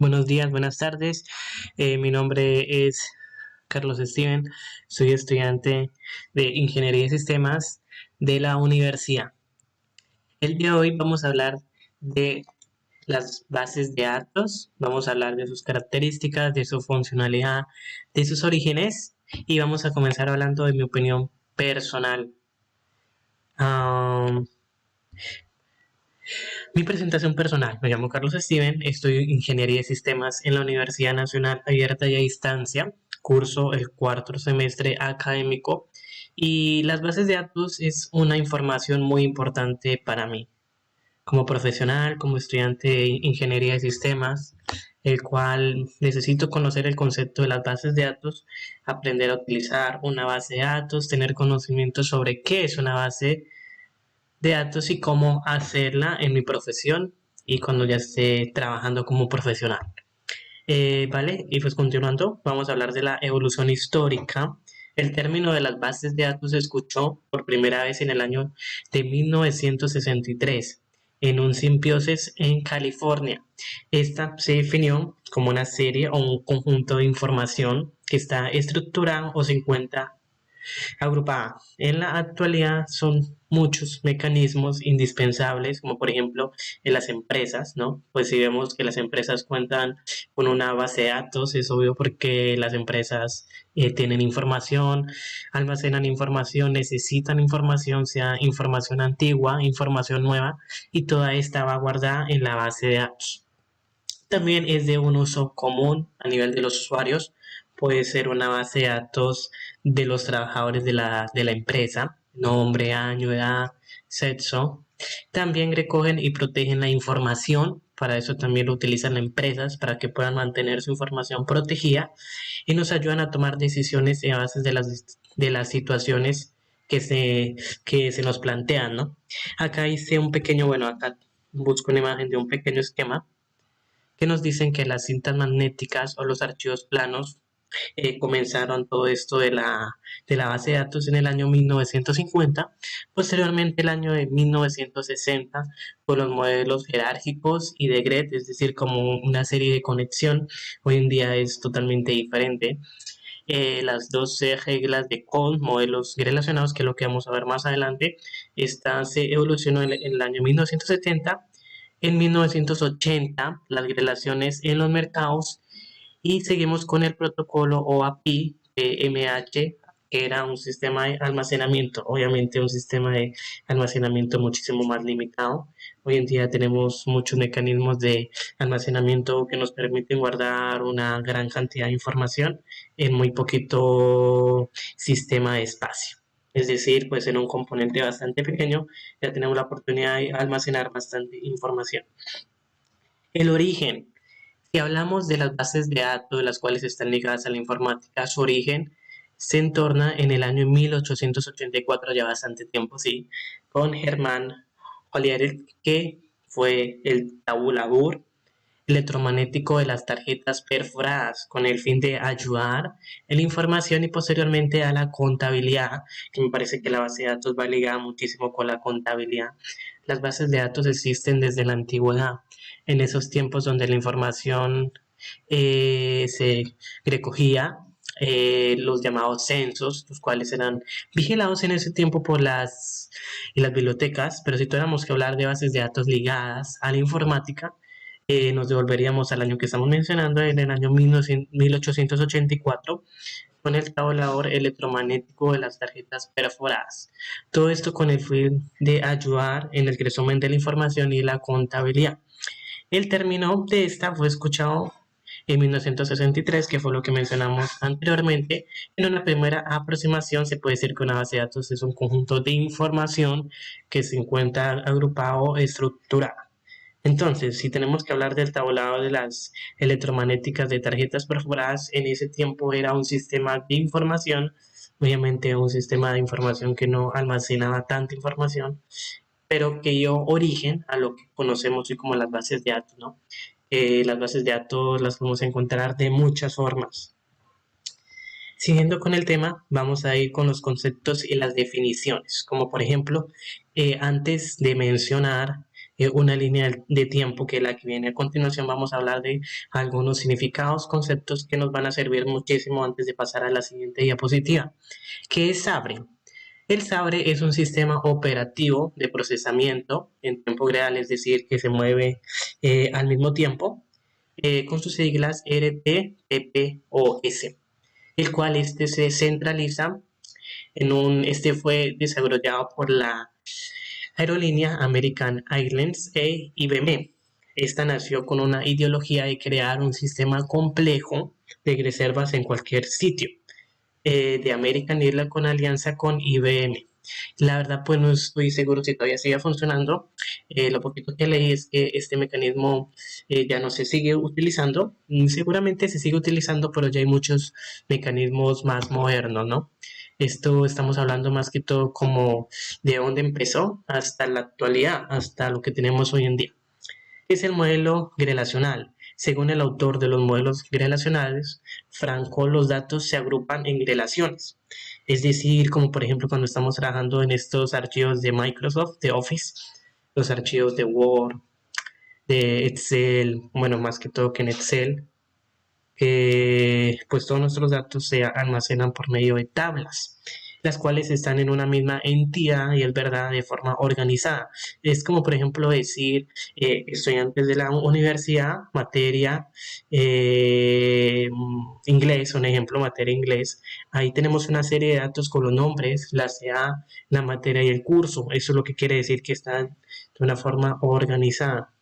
Buenos días, buenas tardes. Mi nombre es Carlos Steven. Soy estudiante de Ingeniería de Sistemas de la universidad. El día de hoy vamos a hablar de las bases de datos, vamos a hablar de sus características, de su funcionalidad, de sus orígenes y vamos a comenzar hablando de mi opinión personal. Um, Mi presentación personal, me llamo Carlos Steven, estudio Ingeniería de Sistemas en la Universidad Nacional Abierta y a Distancia, curso el cuarto semestre académico y las bases de datos es una información muy importante para mí, como profesional, como estudiante de Ingeniería de Sistemas, el cual necesito conocer el concepto de las bases de datos, aprender a utilizar una base de datos, tener conocimiento sobre qué es una base de datos y cómo hacerla en mi profesión y cuando ya esté trabajando como profesional. Vale, y pues continuando, vamos a hablar de la evolución histórica. El término de las bases de datos se escuchó por primera vez en el año de 1963 en un simposios en California. Esta se definió como una serie o un conjunto de información que está estructurada o se encuentra agrupada. En la actualidad son muchos mecanismos indispensables, como por ejemplo en las empresas, ¿no? Pues si vemos que las empresas cuentan con una base de datos, es obvio porque las empresas tienen información, almacenan información, necesitan información, sea información antigua, información nueva, y toda esta va guardada en la base de datos. También es de un uso común a nivel de los usuarios. Puede ser una base de datos de los trabajadores de la empresa, nombre, año, edad, sexo. También recogen y protegen la información. Para eso también lo utilizan las empresas, para que puedan mantener su información protegida y nos ayudan a tomar decisiones a base de las situaciones que se nos plantean, ¿no? Acá hice un pequeño, bueno, acá busco una imagen de un pequeño esquema que nos dicen que las cintas magnéticas o los archivos planos comenzaron todo esto de la base de datos en el año 1950. Posteriormente, el año de 1960, con los modelos jerárquicos y de GRED, es decir, como una serie de conexión, hoy en día es totalmente diferente. Las 12 reglas de Cole, modelos relacionados, que es lo que vamos a ver más adelante, esta se evolucionó en el año 1970. En 1980, las relaciones en los mercados y seguimos con el protocolo OAP MH, que era un sistema de almacenamiento, obviamente un sistema de almacenamiento muchísimo más limitado. Hoy en día tenemos muchos mecanismos de almacenamiento que nos permiten guardar una gran cantidad de información en muy poquito sistema de espacio. Es decir, pues en un componente bastante pequeño ya tenemos la oportunidad de almacenar bastante información. El origen. Si hablamos de las bases de datos de las cuales están ligadas a la informática, su origen se entorna en el año 1884, ya bastante tiempo, sí, con Hermann Hollerith, que fue el tabulador electromagnético de las tarjetas perforadas con el fin de ayudar en la información y posteriormente a la contabilidad, que me parece que la base de datos va ligada muchísimo con la contabilidad. Las bases de datos existen desde la antigüedad, en esos tiempos donde la información se recogía, los llamados censos, los cuales eran vigilados en ese tiempo por las bibliotecas, pero si tuviéramos que hablar de bases de datos ligadas a la informática, nos devolveríamos al año que estamos mencionando, en el año 1884, con el tabulador electromagnético de las tarjetas perforadas. Todo esto con el fin de ayudar en el resumen de la información y la contabilidad. El término de esta fue escuchado en 1963, que fue lo que mencionamos anteriormente. En una primera aproximación se puede decir que una base de datos es un conjunto de información que se encuentra agrupado, estructurado. Entonces, si tenemos que hablar del tablado de las electromagnéticas de tarjetas perforadas, en ese tiempo era un sistema de información, obviamente un sistema de información que no almacenaba tanta información, pero que dio origen a lo que conocemos hoy como las bases de datos, ¿no? Las bases de datos las podemos encontrar de muchas formas. Siguiendo con el tema, vamos a ir con los conceptos y las definiciones, como por ejemplo, antes de mencionar una línea de tiempo que la que viene a continuación. Vamos a hablar de algunos significados, conceptos que nos van a servir muchísimo antes de pasar a la siguiente diapositiva. ¿Qué es Sabre? El Sabre es un sistema operativo de procesamiento en tiempo real, es decir, que se mueve al mismo tiempo, con sus siglas RTTPOS, el cual se centraliza este fue desarrollado por la aerolínea American Airlines e IBM. Esta nació con una ideología de crear un sistema complejo de reservas en cualquier sitio de American Airlines con alianza con IBM. La verdad, pues no estoy seguro si todavía sigue funcionando. Lo poquito que leí es que este mecanismo ya no se sigue utilizando. Seguramente se sigue utilizando, pero ya hay muchos mecanismos más modernos, ¿no? Esto estamos hablando más que todo como de dónde empezó hasta la actualidad, hasta lo que tenemos hoy en día. Es el modelo relacional. Según el autor de los modelos relacionales, Franco, los datos se agrupan en relaciones. Es decir, como por ejemplo cuando estamos trabajando en estos archivos de Microsoft, de Office, los archivos de Word, de Excel, bueno, más que todo que en Excel, pues todos nuestros datos se almacenan por medio de tablas, las cuales están en una misma entidad y es verdad de forma organizada. Es como por ejemplo decir estudiantes de la universidad, materia inglés, un ejemplo, materia inglés. Ahí tenemos una serie de datos con los nombres, la CA, la materia y el curso. Eso es lo que quiere decir que están de una forma organizada.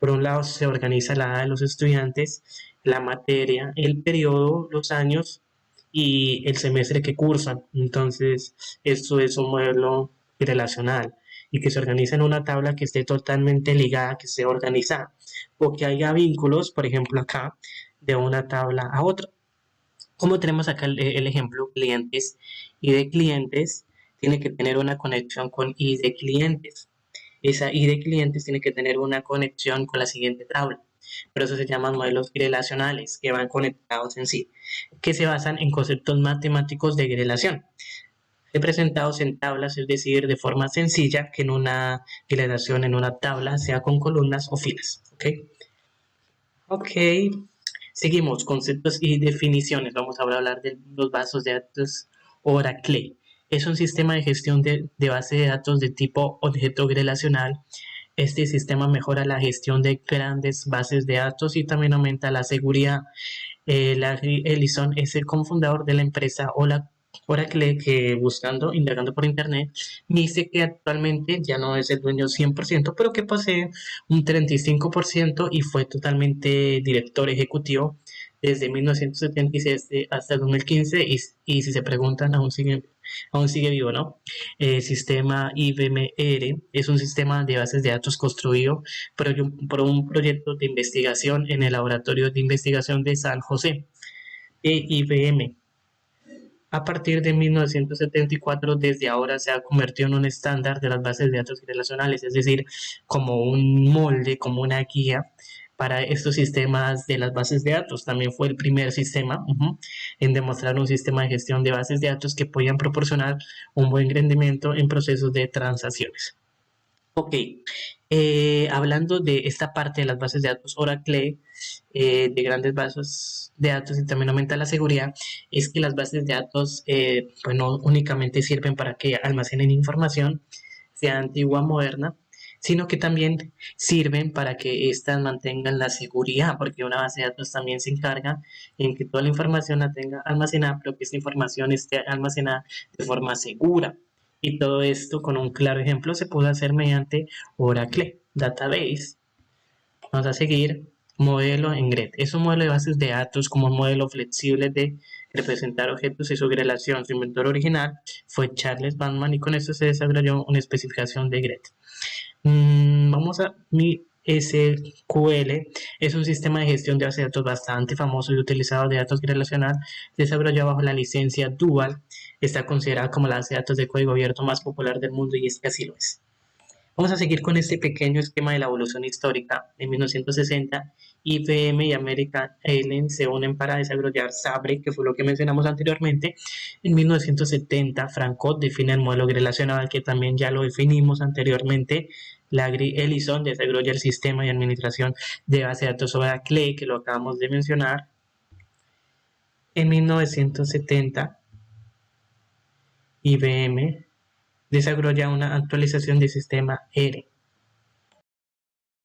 Por un lado se organiza la edad de los estudiantes, la materia, el periodo, los años y el semestre que cursan. Entonces, esto es un modelo relacional y que se organiza en una tabla que esté totalmente ligada, que esté organizada, o que haya vínculos, por ejemplo acá, de una tabla a otra. Como tenemos acá el ejemplo, clientes, y de clientes tiene que tener una conexión con y de clientes. Esa I de clientes tiene que tener una conexión con la siguiente tabla. Por eso se llaman modelos relacionales, que van conectados en sí, que se basan en conceptos matemáticos de relación, representados en tablas, es decir, de forma sencilla, que en una relación en una tabla sea con columnas o filas. Ok. Seguimos, conceptos y definiciones. Vamos ahora a hablar de los bases de datos Oracle. Es un sistema de gestión de base de datos de tipo objeto relacional. Este sistema mejora la gestión de grandes bases de datos y también aumenta la seguridad. Larry Ellison es el cofundador de la empresa Oracle, que buscando, indagando por internet, dice que actualmente ya no es el dueño 100%, pero que posee un 35% y fue totalmente director ejecutivo desde 1976 hasta 2015 y si se preguntan, aún sigue vivo, ¿no? El sistema IBMR es un sistema de bases de datos construido por un proyecto de investigación en el Laboratorio de Investigación de San José, IBM. A partir de 1974, desde ahora se ha convertido en un estándar de las bases de datos relacionales, es decir, como un molde, como una guía para estos sistemas de las bases de datos. También fue el primer sistema en demostrar un sistema de gestión de bases de datos que podían proporcionar un buen rendimiento en procesos de transacciones. Ok, hablando de esta parte de las bases de datos Oracle, de grandes bases de datos y también aumenta la seguridad, es que las bases de datos pues no únicamente sirven para que almacenen información, sea antigua o moderna, sino que también sirven para que éstas mantengan la seguridad, porque una base de datos también se encarga en que toda la información la tenga almacenada, pero que esta información esté almacenada de forma segura. Y todo esto, con un claro ejemplo, se puede hacer mediante Oracle Database. Vamos a seguir. Modelo en GRED. Es un modelo de bases de datos como un modelo flexible de representar objetos y su relación. Su inventor original fue Charles Babbage y con esto se desarrolló una especificación de GRED. Vamos a mi SQL. Es un sistema de gestión de bases de datos bastante famoso y utilizado de datos relacional, desarrollado bajo la licencia Dual. Está considerada como la base de datos de código abierto más popular del mundo y es que así lo es. Vamos a seguir con este pequeño esquema de la evolución histórica. En 1960, IBM y American Airlines se unen para desarrollar Sabre, que fue lo que mencionamos anteriormente. En 1970, Franco define el modelo relacional, que también ya lo definimos anteriormente, Larry Ellison desarrolla el sistema de administración de base de datos Oracle, que lo acabamos de mencionar. En 1970, IBM desarrolla una actualización del sistema R.